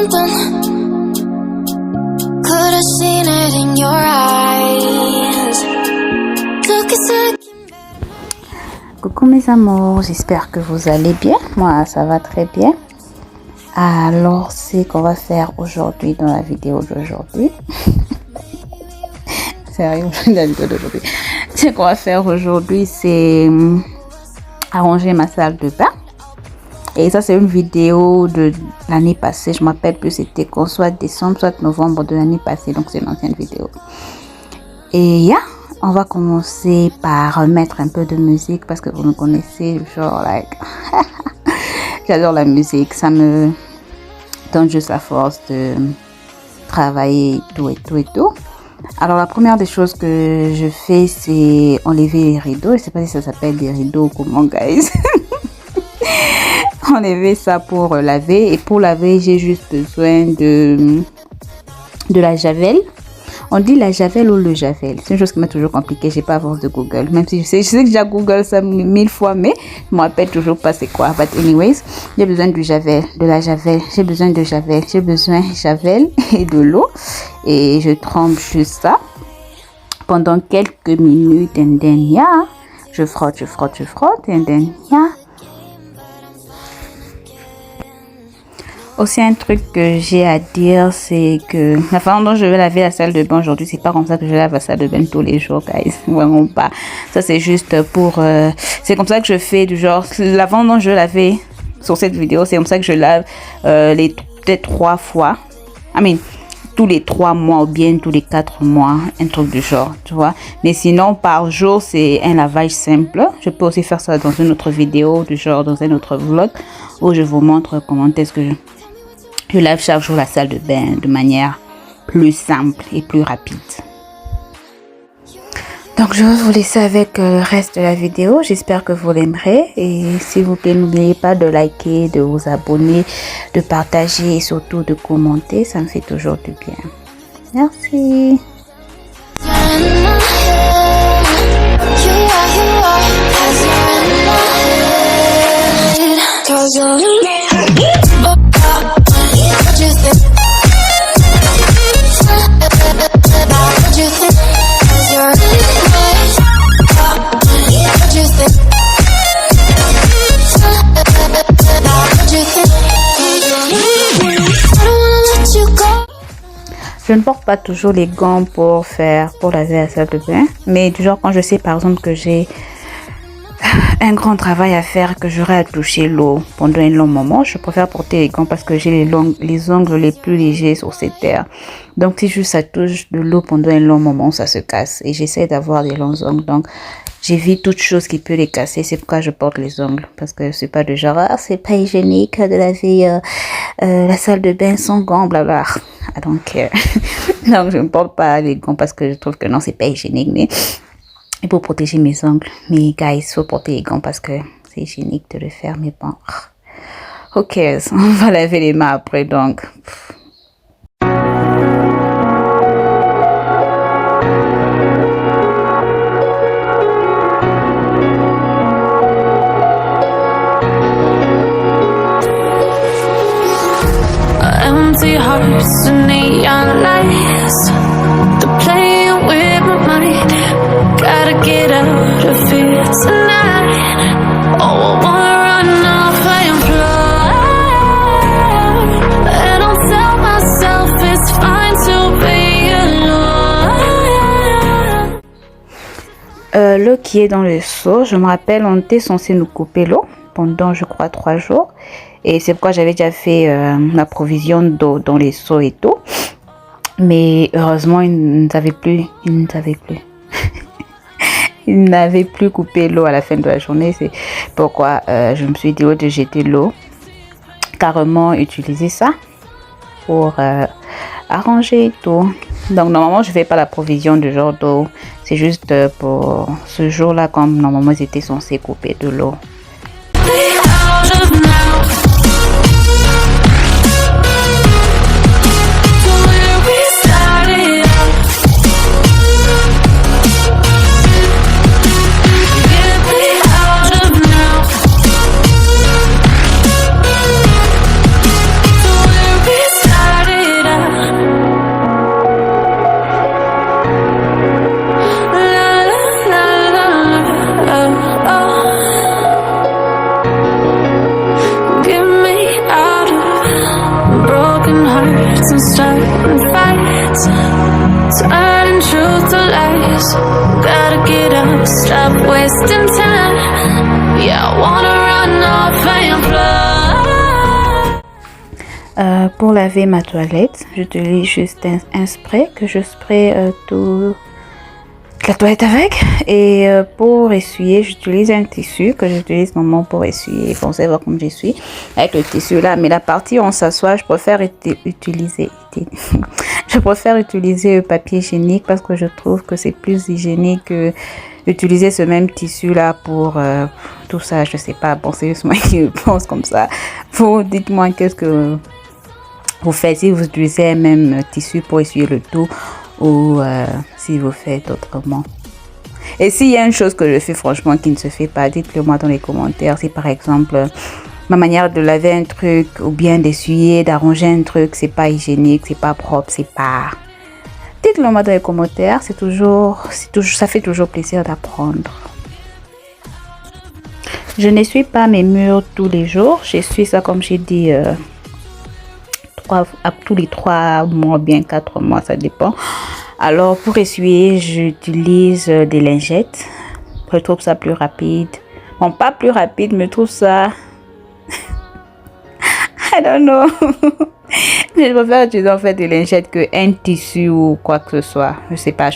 Could have seen it in your eyes. Took a second. Coucou mes amours, j'espère que vous allez bien. Moi ça va très bien. Alors c'est qu'on va faire aujourd'hui dans la vidéo d'aujourd'hui. Sérieux, la vidéo d'aujourd'hui. Ce qu'on va faire aujourd'hui, c'est arranger ma salle de bain. Et ça, c'est une vidéo de l'année passée. Je m'appelle plus, c'était soit décembre, soit novembre de l'année passée. Donc, c'est une ancienne vidéo. Et on va commencer par mettre un peu de musique parce que vous me connaissez, genre, j'adore la musique. Ça me donne juste la force de travailler tout et tout et tout. Alors, la première des choses que je fais, c'est enlever les rideaux. Je sais pas si ça s'appelle des rideaux ou comment, guys. Enlever ça pour laver. Et pour laver, j'ai juste besoin de la javel. On dit la javel ou le javel. C'est une chose qui m'a toujours compliquée. J'ai pas à force de Google. Même si je sais que j'ai Google ça 1000 fois, mais je me rappelle toujours pas c'est quoi. But anyways, j'ai besoin du javel, de la javel. J'ai besoin de javel. J'ai besoin de javel et de l'eau. Et je trempe juste ça pendant quelques minutes. And then, je frotte. And then, Aussi un truc que j'ai à dire, c'est que la façon dont je vais laver la salle de bain aujourd'hui, c'est pas comme ça que je lave la salle de bain tous les jours, guys. Vraiment pas. Ça c'est juste pour... c'est comme ça que je fais du genre... La façon dont je vais laver sur cette vidéo, c'est comme ça que je lave peut-être 3 fois. Tous les 3 mois ou bien tous les 4 mois, un truc du genre, tu vois. Mais sinon, par jour, c'est un lavage simple. Je peux aussi faire ça dans une autre vidéo, du genre dans un autre vlog, où je vous montre comment est-ce que je lave chaque jour la salle de bain de manière plus simple et plus rapide. Donc, je vais vous laisser avec le reste de la vidéo. J'espère que vous l'aimerez. Et s'il vous plaît, n'oubliez pas de liker, de vous abonner, de partager et surtout de commenter. Ça me fait toujours du bien. Merci. Je ne porte pas toujours les gants pour laver la salle de bain, mais du genre quand je sais par exemple que j'ai un grand travail à faire, que j'aurai à toucher l'eau pendant un long moment, je préfère porter les gants parce que j'ai les ongles les plus légers sur cette terre. Donc si juste ça touche de l'eau pendant un long moment, ça se casse et j'essaie d'avoir des longs ongles. Donc j'évite toute chose qui peut les casser. C'est pourquoi je porte les ongles, parce que c'est pas de genre c'est pas hygiénique de laver la salle de bain sans gants, blabla. Donc donc je ne porte pas les gants parce que je trouve que non, c'est pas hygiénique, mais et pour protéger mes ongles. Mais guys, il faut porter les gants parce que c'est hygiénique de le faire, mais bon, who cares, on va laver les mains après. Donc Empty hearts and neon lights, they're playing with my mind. Gotta get out of here tonight. Oh, I wanna run off and fly, and I'll tell myself it's fine to be alone. L'eau qui est dans le seau, je me rappelle, on était censé nous couper l'eau pendant, je crois, 3 jours. Et c'est pourquoi j'avais déjà fait la provision d'eau dans les seaux et tout. Mais heureusement, ils n'avaient plus. Ils n'avaient plus coupé l'eau à la fin de la journée. C'est pourquoi je me suis dit, au lieu de jeter l'eau, carrément utiliser ça pour arranger et tout. Donc normalement, je fais pas la provision de genre d'eau. C'est juste pour ce jour-là, comme normalement, ils étaient censés couper de l'eau. starting fights, turning truth to lies. Gotta get up, stop wasting time. Yeah, I wanna run off and fly. Pour laver ma toilette, j'utilise juste un spray que je spray toute la toilette avec. Et pour essuyer, j'utilise un tissu que j'utilise normalement pour essuyer. Bon, c'est voir comme je suis avec le tissu là. Mais la partie où on s'assoit, je préfère utiliser le papier hygiénique parce que je trouve que c'est plus hygiénique que utiliser ce même tissu là pour tout ça. Je sais pas, bon, c'est juste moi qui pense comme ça. Vous dites-moi qu'est-ce que vous faites si vous utilisez un même tissu pour essuyer le tout ou si vous faites autrement. Et s'il y a une chose que je fais franchement qui ne se fait pas, dites-le moi dans les commentaires. Si par exemple ma manière de laver un truc ou bien d'essuyer, d'arranger un truc, c'est pas hygiénique, c'est pas propre, c'est pas... Dites-le moi dans les commentaires, ça fait toujours plaisir d'apprendre. Je n'essuie pas mes murs tous les jours, j'essuie ça comme j'ai dit tous les 3 mois, bien 4 mois, ça dépend. Alors pour essuyer, j'utilise des lingettes. Je trouve ça plus rapide. Bon, pas plus rapide, mais je trouve ça... I don't know. Je préfère utiliser en fait des lingettes que un tissu ou quoi que ce soit. Je sais pas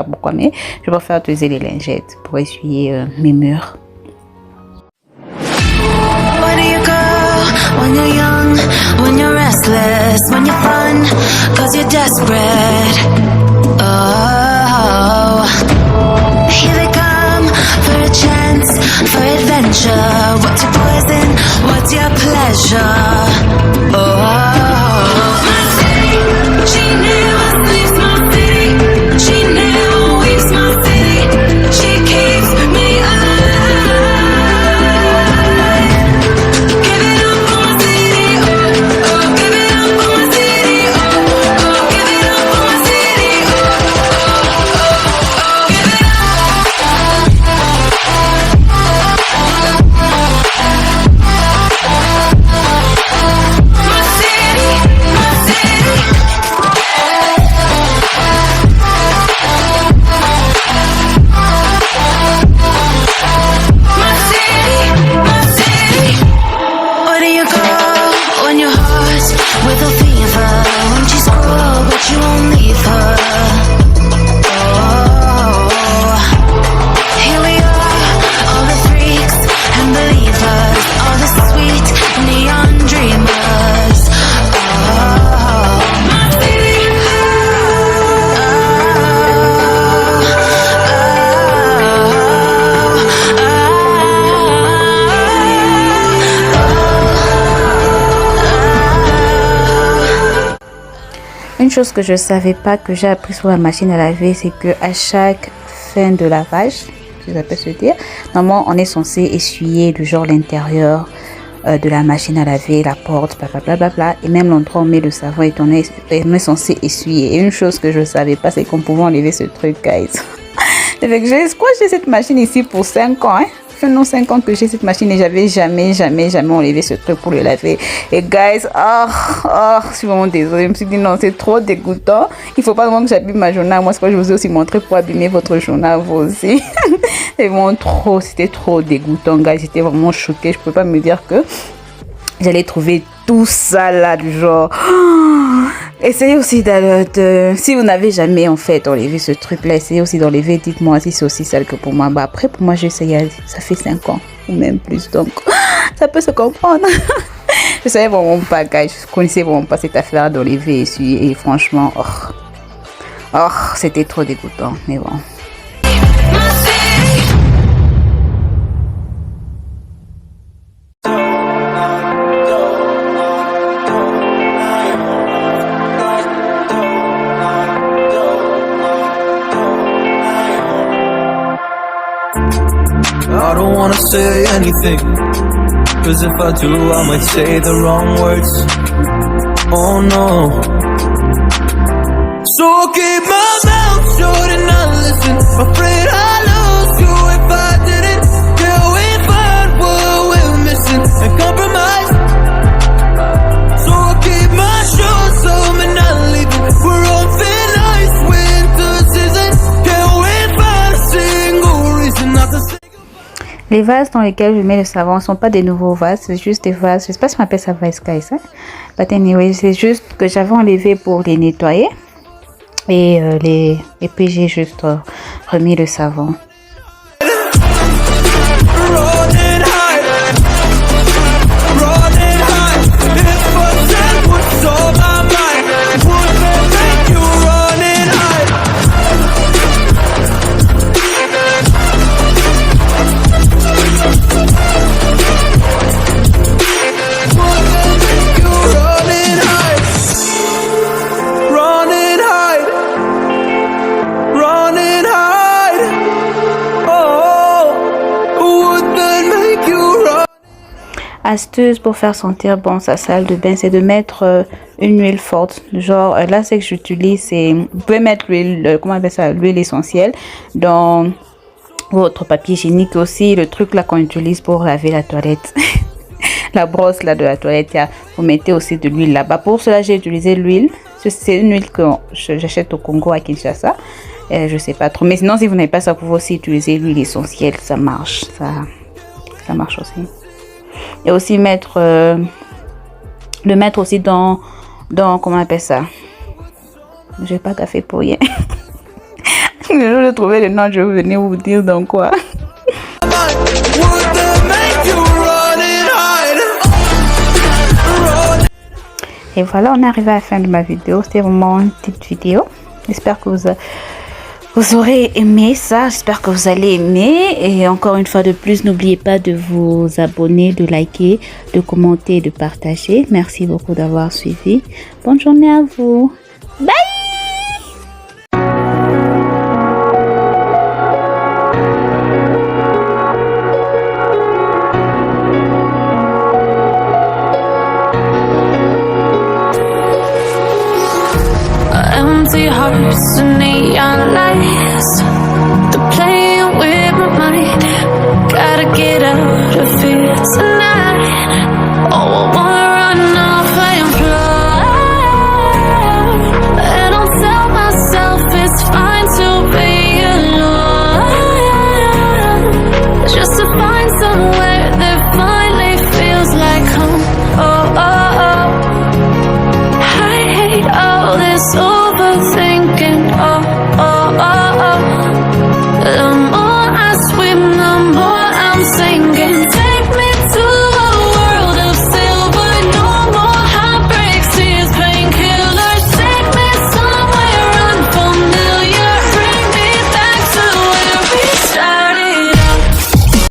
pourquoi, mais je préfère utiliser les lingettes pour essuyer mes murs. When you're young, when you're restless, when you're fun, cause you're desperate. Oh, here they come for a chance, for adventure. What's your poison? What's your pleasure? Oh, my city, she never sleeps, my city. She never weeps, my city. She keeps me alive. Une chose que je savais pas, que j'ai appris sur la machine à laver, c'est que à chaque fin de lavage, si ça peut se dire, normalement on est censé essuyer du genre l'intérieur de la machine à laver, la porte, blablabla, et même l'endroit où on met le savon et on est censé essuyer. Et une chose que je savais pas, c'est qu'on pouvait enlever ce truc, guys. Je crois que j'ai cette machine ici pour 5 ans, hein. Non, 5 ans que j'ai cette machine et j'avais jamais enlevé ce truc pour le laver. Et guys, je suis vraiment désolée. Je me suis dit non, c'est trop dégoûtant. Il faut pas vraiment que j'abîme ma journée. Moi, c'est quoi, je vous ai aussi montré pour abîmer votre journée vous aussi. C'est vraiment trop, c'était trop dégoûtant, guys. J'étais vraiment choquée. Je peux pas me dire que j'allais trouver tout ça là du genre. Essayez aussi si vous n'avez jamais en fait enlevé ce truc là, essayez aussi d'enlever. Dites-moi si c'est aussi sale que pour moi. Bah après pour moi j'ai essayé, ça fait 5 ans ou même plus, donc ça peut se comprendre. Je savais vraiment pas, guys, je connaissais vraiment pas cette affaire d'enlever et franchement c'était trop dégoûtant, mais bon. I don't wanna say anything, cause if I do I might say the wrong words. Oh no. So I'll keep my mouth shut and not listen. Afraid I lose you if I didn't. Till we find what we're missing and compromise. So I'll keep my shoes on. Les vases dans lesquels je mets le savon ne sont pas des nouveaux vases, c'est juste des vases, je ne sais pas si on appelle ça vase guys, hein? But anyway, c'est juste que j'avais enlevé pour les nettoyer et puis j'ai juste remis le savon. Astuce pour faire sentir bon sa salle de bain, c'est de mettre une huile forte. Genre là, c'est que j'utilise, c'est vous pouvez mettre l'huile, comment on appelle ça, l'huile essentielle dans votre papier hygiénique aussi. Le truc là qu'on utilise pour laver la toilette, la brosse là de la toilette, vous mettez aussi de l'huile là-bas. Pour cela, j'ai utilisé l'huile. C'est une huile que j'achète au Congo à Kinshasa. Je sais pas trop, mais sinon si vous n'avez pas ça, vous pouvez aussi utiliser l'huile essentielle, ça marche, ça marche aussi. Et aussi le mettre aussi dans comment on appelle ça, j'ai pas café pour rien. Le jour de trouver le nom, je vais venir vous dire dans quoi. Et voilà, on est arrivé à la fin de ma vidéo. C'était vraiment une petite vidéo. J'espère que vous aurez aimé ça, j'espère que vous allez aimer. Et encore une fois de plus, n'oubliez pas de vous abonner, de liker, de commenter, de partager. Merci beaucoup d'avoir suivi. Bonne journée à vous. Bye! Empty hearts and neon lights, they're playing with my mind. Gotta get out of here tonight. Oh, I wanna run off and fly, and I'll tell myself it's fine to be alone, just to find somewhere that finally feels like home. Oh, oh, oh, I hate all this overthinking, oh, oh, oh, oh. The more I swim, the more I'm sinking.